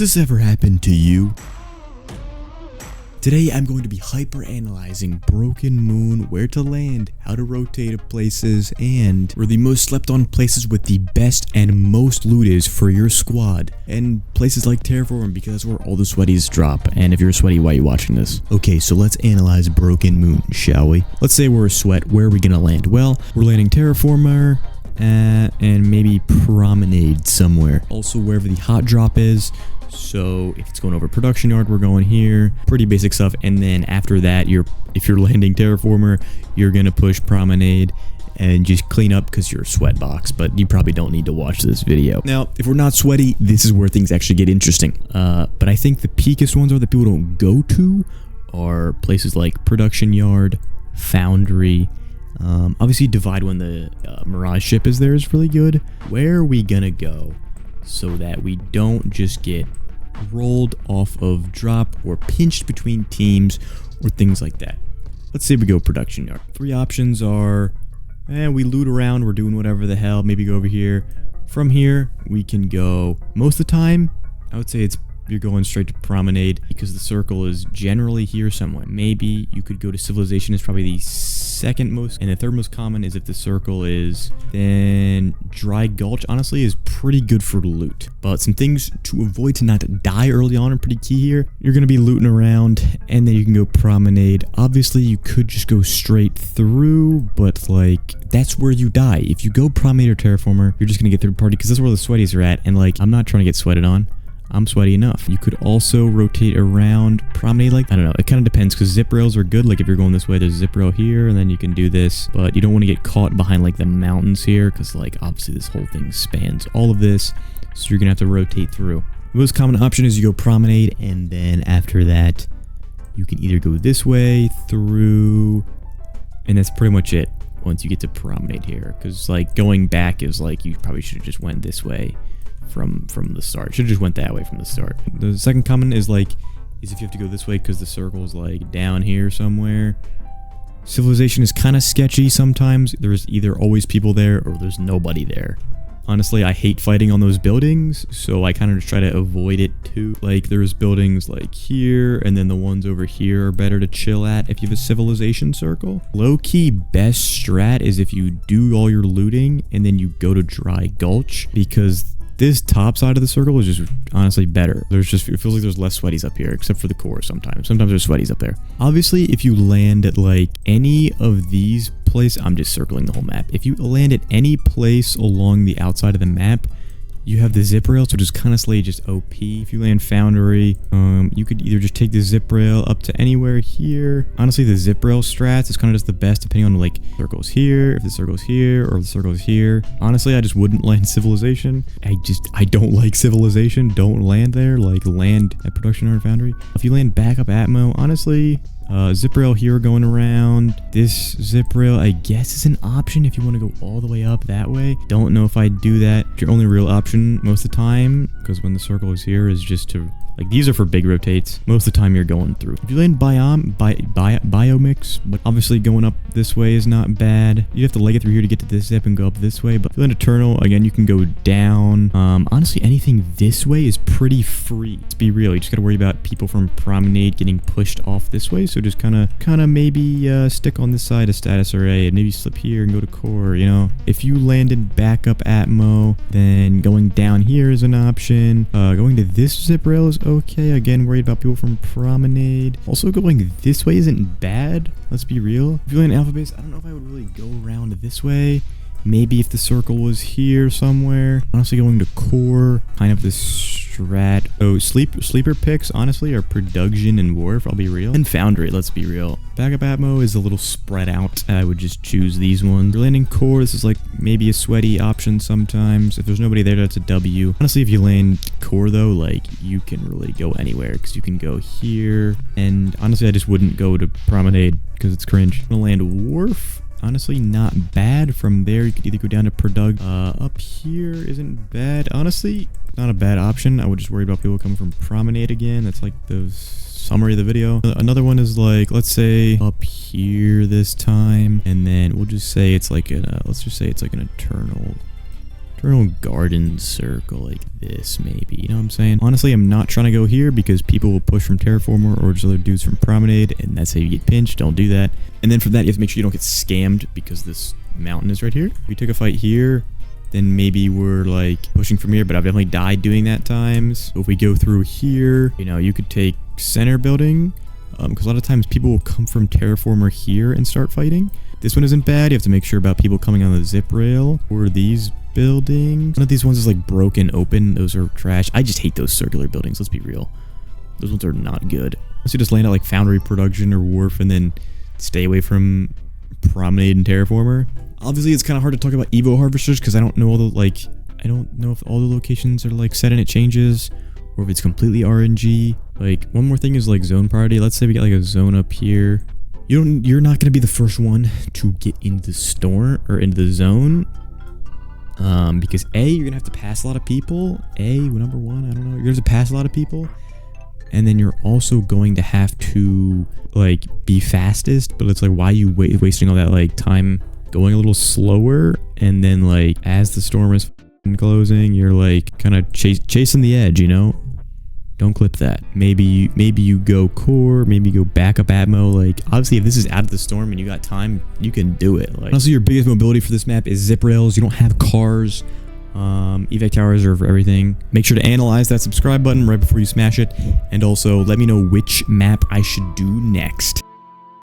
this ever happened to you? Today I'm going to be hyper-analyzing Broken Moon, where to land, how to rotate to places, and where the most slept on places with the best and most loot is for your squad. And places like Terraform, because that's where all the sweaties drop. And if you're sweaty, why are you watching this? Okay, so let's analyze Broken Moon, shall we? Let's say we're a sweat, where are we gonna land? Well, we're landing Terraformer, and maybe Promenade somewhere. Also wherever the hot drop is. So if it's going over production yard, we're going here. Pretty basic stuff. And then after that, if you're landing Terraformer, you're gonna push Promenade and just clean up because you're a sweat box. But you probably don't need to watch this video. Now, if we're not sweaty, this is where things actually get interesting. But I think the peakest ones that people don't go to are places like production yard, foundry. Obviously divide when the Mirage ship is there is really good. Where are we gonna go so that we don't just get rolled off of drop or pinched between teams or things like that? Let's say we go production yard. Three options are, we loot around, we're doing whatever the hell, maybe go over here. From here, we can go, most of the time, I would say you're going straight to Promenade because the circle is generally here somewhere. Maybe you could go to Civilization, is probably the second most, and the third most common is if the circle is, then Dry Gulch honestly is pretty good for loot. But some things to avoid to not die early on are pretty key here. You're going to be looting around, and then you can go Promenade. Obviously you could just go straight through, but like that's where you die. If you go Promenade or Terraformer, you're just going to get third party because that's where the sweaties are at, and like I'm not trying to get sweated on. I'm sweaty enough. You could also rotate around Promenade, like, I don't know, it kind of depends because zip rails are good. Like if you're going this way, there's a zip rail here and then you can do this, but you don't want to get caught behind like the mountains here because like obviously this whole thing spans all of this, so you're gonna have to rotate through. The most common option is you go Promenade, and then after that you can either go this way through, and that's pretty much it once you get to Promenade here, because like going back is like you probably should have just went this way from the start. Should have just went that way from the start. The second common is if you have to go this way because the circle is like down here somewhere. Civilization is kind of sketchy sometimes. There's either always people there or there's nobody there. Honestly, I hate fighting on those buildings, so I kind of just try to avoid it too. Like there's buildings like here, and then the ones over here are better to chill at if you have a Civilization circle. Low-key best strat is if you do all your looting and then you go to Dry Gulch, because this top side of the circle is just honestly better. It feels like there's less sweaties up here, except for the core sometimes. Sometimes there's sweaties up there. Obviously, if you land at like any of these places, I'm just circling the whole map. If you land at any place along the outside of the map, you have the zip rail, so just kind of slay just OP. If you land Foundry, you could either just take the zip rail up to anywhere here. Honestly, the zip rail strats is kind of just the best depending on like circles here, if the circle's here, or the circle's here. Honestly, I just wouldn't land Civilization. I don't like Civilization. Don't land there. Like land at Production or Foundry. If you land back up Atmo, honestly, zip rail here going around. This zip rail, I guess, is an option if you want to go all the way up that way. Don't know if I'd do that. Your only real option most of the time, because when the circle is here, is just to, like, these are for big rotates. Most of the time you're going through. If you land biomix, but obviously going up this way is not bad. You have to leg it through here to get to this zip and go up this way. But if you land Eternal, again, you can go down. Honestly, anything this way is pretty free. Let's be real. You just got to worry about people from Promenade getting pushed off this way. So just kind of maybe stick on this side of status array and maybe slip here and go to core, you know. If you landed back up Atmo, then going down here is an option. Going to this zip rail is okay. Again, worried about people from Promenade. Also going this way isn't bad. Let's be real. If you land Alpha Base, I don't know if I would really go around this way. Maybe if the circle was here somewhere. Honestly, going to core, kind of this strat. Oh, sleeper picks, honestly, are Production and Wharf, I'll be real. And Foundry, let's be real. Backup Atmo is a little spread out. I would just choose these ones. You're landing core, this is like maybe a sweaty option sometimes. If there's nobody there, that's a W. Honestly, if you land core though, like you can really go anywhere because you can go here. And honestly, I just wouldn't go to Promenade because it's cringe. I'm gonna land Wharf. Honestly, not bad. From there, you could either go down to Product. Up here isn't bad. Honestly, not a bad option. I would just worry about people coming from Promenade again. That's like the summary of the video. Another one is like, let's say up here this time, and then we'll just say it's like let's just say it's like an eternal Eternal garden circle like this, maybe. You know what I'm saying? Honestly, I'm not trying to go here because people will push from Terraformer or just other dudes from Promenade, and that's how you get pinched. Don't do that. And then from that, you have to make sure you don't get scammed because this mountain is right here. If we took a fight here, then maybe we're like pushing from here, but I've definitely died doing that times. So if we go through here, you know, you could take center building, because a lot of times people will come from Terraformer here and start fighting. This one isn't bad. You have to make sure about people coming on the zip rail or these buildings. One of these ones is like broken open. Those are trash. I just hate those circular buildings. Let's be real. Those ones are not good. Unless you just land at like Foundry Production or Wharf and then stay away from Promenade and Terraformer. Obviously, it's kind of hard to talk about Evo Harvesters because I don't know all the like, I don't know if all the locations are like set and it changes or if it's completely RNG. Like one more thing is like zone priority. Let's say we got like a zone up here. You're not gonna be the first one to get into the storm or into the zone. Because A, you're gonna have to pass a lot of people. Number one, I don't know. You're gonna have to pass a lot of people. And then you're also going to have to like be fastest, but it's like, why are you wasting all that like time going a little slower? And then like as the storm is closing, you're like kind of chasing the edge, you know? Don't clip that. Maybe you go core, maybe go backup ammo. Like obviously if this is out of the storm and you got time, you can do it. Like honestly, your biggest mobility for this map is zip rails. You don't have cars. Evac towers are for everything. Make sure to analyze that subscribe button right before you smash it, and also let me know which map I should do next.